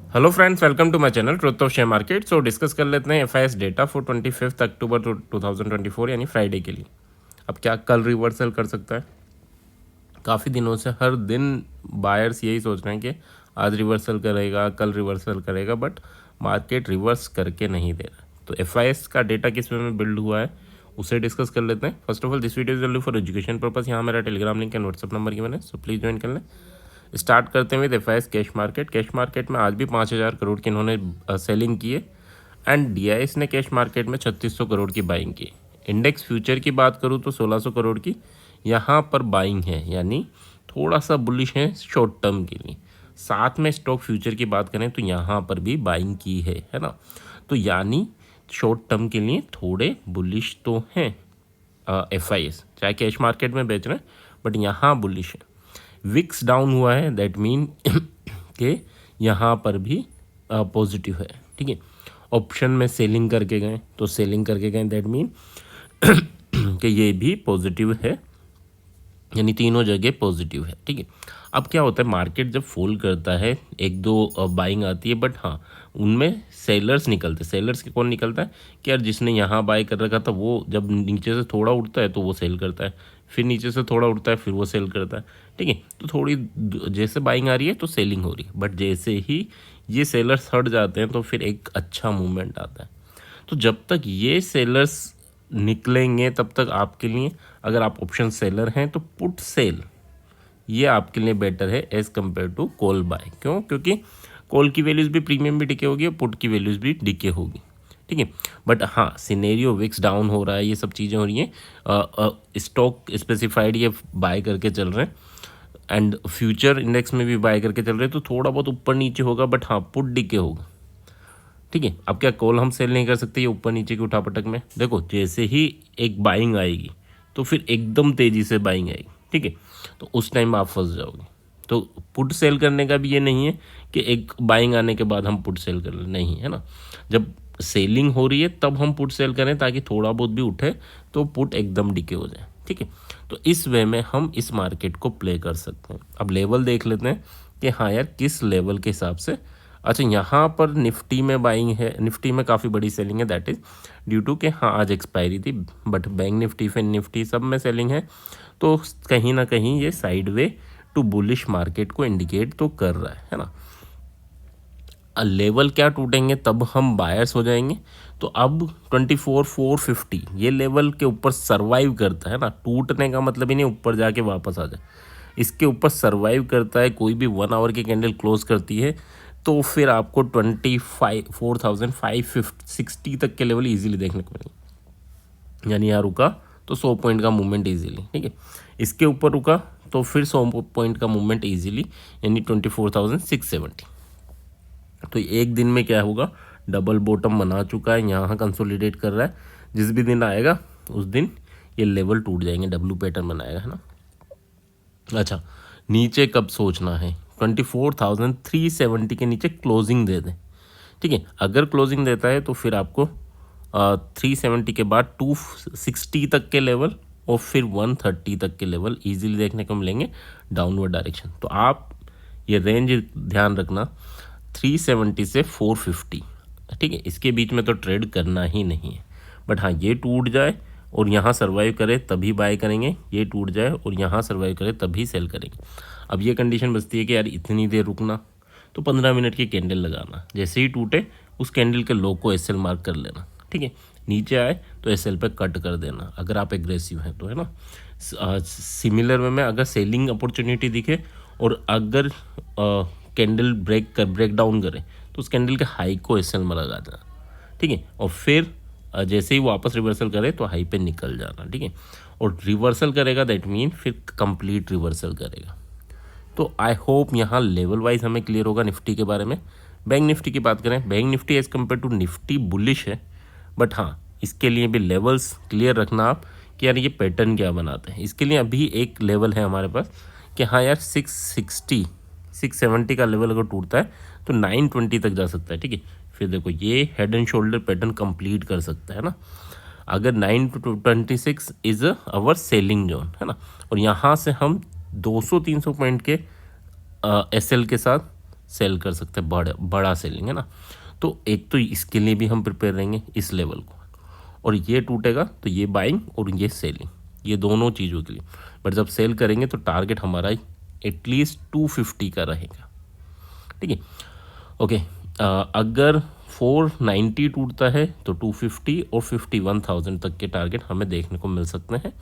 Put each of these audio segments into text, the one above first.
Hello friends, welcome to my channel truth of share market. So discuss कर लेते हैं FIS data for 25 अक्टूबर 2024 यानी Friday के लिए। अब क्या कल रिवर्सल कर सकता है? काफ़ी दिनों से हर दिन बायर्स यही सोच रहे हैं कि आज रिवर्सल करेगा, कल रिवर्सल करेगा, बट मार्केट रिवर्स करके नहीं दे रहा। तो एफआईएस का डेटा किस वे में बिल्ड हुआ है उसे डिस्कस कर लेते हैं। First of all, this video is only for education purpose. यहाँ मेरा Telegram link and WhatsApp number की मैंने, सो प्लीज़ ज्वाइन कर लें। स्टार्ट करते हैं with FIS cash market. Cash market में आज भी 5,000 करोड़ की इन्होंने सेलिंग की है एंड डीआईएस ने कैश मार्केट में 3600 करोड़ की बाइंग की। इंडेक्स फ्यूचर की बात करूँ तो 1600 करोड़ की यहाँ पर बाइंग है, यानी थोड़ा सा बुलिश है शॉर्ट टर्म के लिए। साथ में स्टॉक फ्यूचर की बात करें तो यहाँ पर भी बाइंग की है ना। तो यानी शॉर्ट टर्म के लिए थोड़े बुलिश तो हैं एफआईएस, चाहे कैश मार्केट में बेच रहे हैं बट यहाँ बुलिश है। विक्स डाउन हुआ है, दैट मीन कि यहाँ पर भी पॉजिटिव है। ठीक है, ऑप्शन में सेलिंग करके गए तो सेलिंग करके गए, दैट मीन कि ये भी पॉजिटिव है, यानी तीनों जगह पॉजिटिव है। ठीक है, अब क्या होता है, मार्केट जब फॉल करता है एक दो बाइंग आती है, बट हाँ उनमें सेलर्स निकलते हैं। सेलर्स के कौन निकलता है कि यार जिसने यहाँ बाय कर रखा था वो जब नीचे से थोड़ा उठता है तो वो सेल करता है, फिर नीचे से थोड़ा उठता है फिर वो सेल करता है। ठीक है, तो थोड़ी जैसे बाइंग आ रही है तो सेलिंग हो रही है, बट जैसे ही ये सेलर्स हट जाते हैं तो फिर एक अच्छा मूवमेंट आता है। तो जब तक ये सेलर्स निकलेंगे तब तक आपके लिए, अगर आप ऑप्शन सेलर हैं तो पुट सेल ये आपके लिए बेटर है as compared to call buy. क्यों? क्योंकि कॉल की वैल्यूज़ भी, प्रीमियम भी डिके होगी और पुट की वैल्यूज़ भी डिके होगी। ठीक है, बट हाँ सिनेरियो विक्स डाउन हो रहा है, ये सब चीज़ें हो रही हैं, स्टॉक स्पेसिफाइड ये बाय करके चल रहे हैं एंड फ्यूचर इंडेक्स में भी बाय करके चल रहे हैं, तो थोड़ा बहुत ऊपर नीचे होगा बट हाँ पुट डिके होगा। ठीक है, अब क्या कॉल हम सेल नहीं कर सकते ये ऊपर नीचे की उठापटक में? देखो जैसे ही एक बाइंग आएगी तो फिर एकदम तेज़ी से बाइंग आएगी। ठीक है, तो उस टाइम आप फंस जाओगे। तो पुट सेल करने का भी ये नहीं है कि एक बाइंग आने के बाद हम पुट सेल कर ले, नहीं है ना। जब सेलिंग हो रही है तब हम पुट सेल करें ताकि थोड़ा बहुत भी उठे तो पुट एकदम डिके हो जाए। ठीक है, तो इस वे में हम इस मार्केट को प्ले कर सकते हैं। अब लेवल देख लेते हैं कि हाँ यार किस लेवल के हिसाब से। अच्छा, यहाँ पर निफ्टी में बाइंग है, निफ्टी में काफ़ी बड़ी सेलिंग है, दैट इज़ ड्यू टू कि हाँ आज एक्सपायरी थी, but bank Nifty fin Nifty सब में सेलिंग है। तो कहीं ना कहीं ये साइडवे टू बुलिश मार्केट को इंडिकेट तो कर रहा है ना। लेवल क्या टूटेंगे तब हम बायर्स हो जाएंगे? तो अब 24,450 ये लेवल के ऊपर सरवाइव करता है ना, टूटने का मतलब ही नहीं ऊपर जाके वापस आ जाए, इसके ऊपर सरवाइव करता है, कोई भी 1 आवर की कैंडल क्लोज करती है तो फिर आपको 24,560 तक के लेवल इजीली देखने को मिलेंगे। यानी यहाँ रुका तो 100 पॉइंट का मूवमेंट इजीली। ठीक है, इसके ऊपर रुका तो फिर 100 पॉइंट का मूवमेंट इजीली, यानी 24,670। तो एक दिन में क्या होगा, डबल बॉटम बना चुका है, यहाँ कंसोलिडेट कर रहा है। जिस भी दिन आएगा उस दिन ये लेवल टूट जाएंगे, डब्लू पैटर्न बनाएगा, है ना। अच्छा, नीचे कब सोचना है? 24,370 के नीचे क्लोजिंग दे दें। ठीक है, अगर क्लोजिंग देता है तो फिर आपको 370 के बाद 260 तक के लेवल और फिर 130 तक के लेवल इजीली देखने को मिलेंगे डाउनवर्ड डायरेक्शन। तो आप ये रेंज ध्यान रखना, 370 से 450। ठीक है, इसके बीच में तो ट्रेड करना ही नहीं है। बट हाँ ये टूट जाए और यहाँ सर्वाइव करे तभी बाय करेंगे, ये टूट जाए और यहाँ सर्वाइव करे तभी सेल करेंगे। अब ये कंडीशन बचती है कि यार इतनी देर रुकना, तो 15 मिनट की कैंडल लगाना, जैसे ही टूटे उस कैंडल के लो को एसएल मार्क कर लेना। ठीक है, नीचे आए तो एसएल पे कट कर देना अगर आप एग्रेसिव हैं तो, है ना। सिमिलर वे में अगर सेलिंग अपॉर्चुनिटी दिखे और अगर कैंडल ब्रेक डाउन करे तो उस कैंडल के हाई को एसएल में लगा देना। ठीक है, और फिर जैसे ही वापस रिवर्सल करे तो हाई पे निकल जाना। ठीक है, और रिवर्सल करेगा दैट मीन फिर कंप्लीट रिवर्सल करेगा। तो आई होप यहाँ लेवल वाइज हमें क्लियर होगा निफ्टी के बारे में। बैंक निफ्टी की बात करें, bank Nifty as compared to Nifty bullish है, बट हाँ इसके लिए भी लेवल्स क्लियर रखना आप कि यार ये पैटर्न क्या बनाते हैं। इसके लिए अभी एक लेवल है हमारे पास कि हाँ यार 660 670 का लेवल अगर टूटता है तो 920 तक जा सकता है। ठीक है, फिर देखो ये head and shoulder pattern complete कर सकता है ना, अगर 926 इज़ अवर सेलिंग जोन, है ना। और यहाँ से हम 200-300 पॉइंट के एसएल के साथ सेल कर सकते हैं, बड़ा सेलिंग है ना। तो एक तो इसके लिए भी हम प्रिपेयर रहेंगे इस लेवल को, और ये टूटेगा तो ये बाइंग और ये सेलिंग, ये दोनों चीज़ों के लिए। बट जब सेल करेंगे तो टारगेट हमारा एटलीस्ट 250 का रहेगा, ठीक है। ओके, अगर 490 टूटता है तो 250 और 51,000 तक के टारगेट हमें देखने को मिल सकते हैं।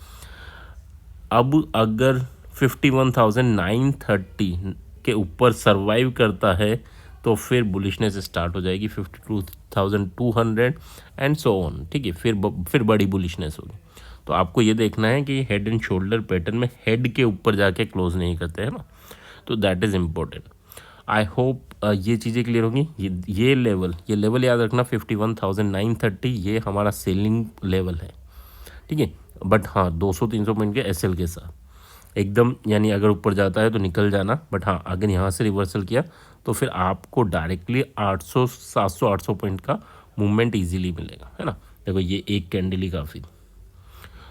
अब अगर 51,930 के ऊपर सरवाइव करता है तो फिर बुलिशनेस स्टार्ट हो जाएगी 52,200 एंड सो ऑन, ठीक है। फिर बड़ी बुलिशनेस होगी। तो आपको ये देखना है कि हेड एंड शोल्डर पैटर्न में हेड के ऊपर जाके क्लोज नहीं करते हैं ना, तो that is important. I hope ये चीज़ें क्लियर होंगी। ये लेवल याद रखना, 51,930 ये हमारा सेलिंग लेवल है, ठीक है। बट हाँ 200-300 पॉइंट के एसएल के साथ एकदम, यानी अगर ऊपर जाता है तो निकल जाना। बट हाँ अगर यहाँ से रिवर्सल किया तो फिर आपको डायरेक्टली 800, 700, 800 पॉइंट का मूवमेंट इजीली मिलेगा, है ना। देखो ये एक कैंडल ही काफ़ी।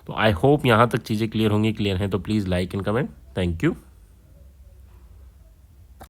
तो आई होप यहाँ तक चीज़ें क्लियर होंगी। क्लियर हैं तो please like and comment. Thank you.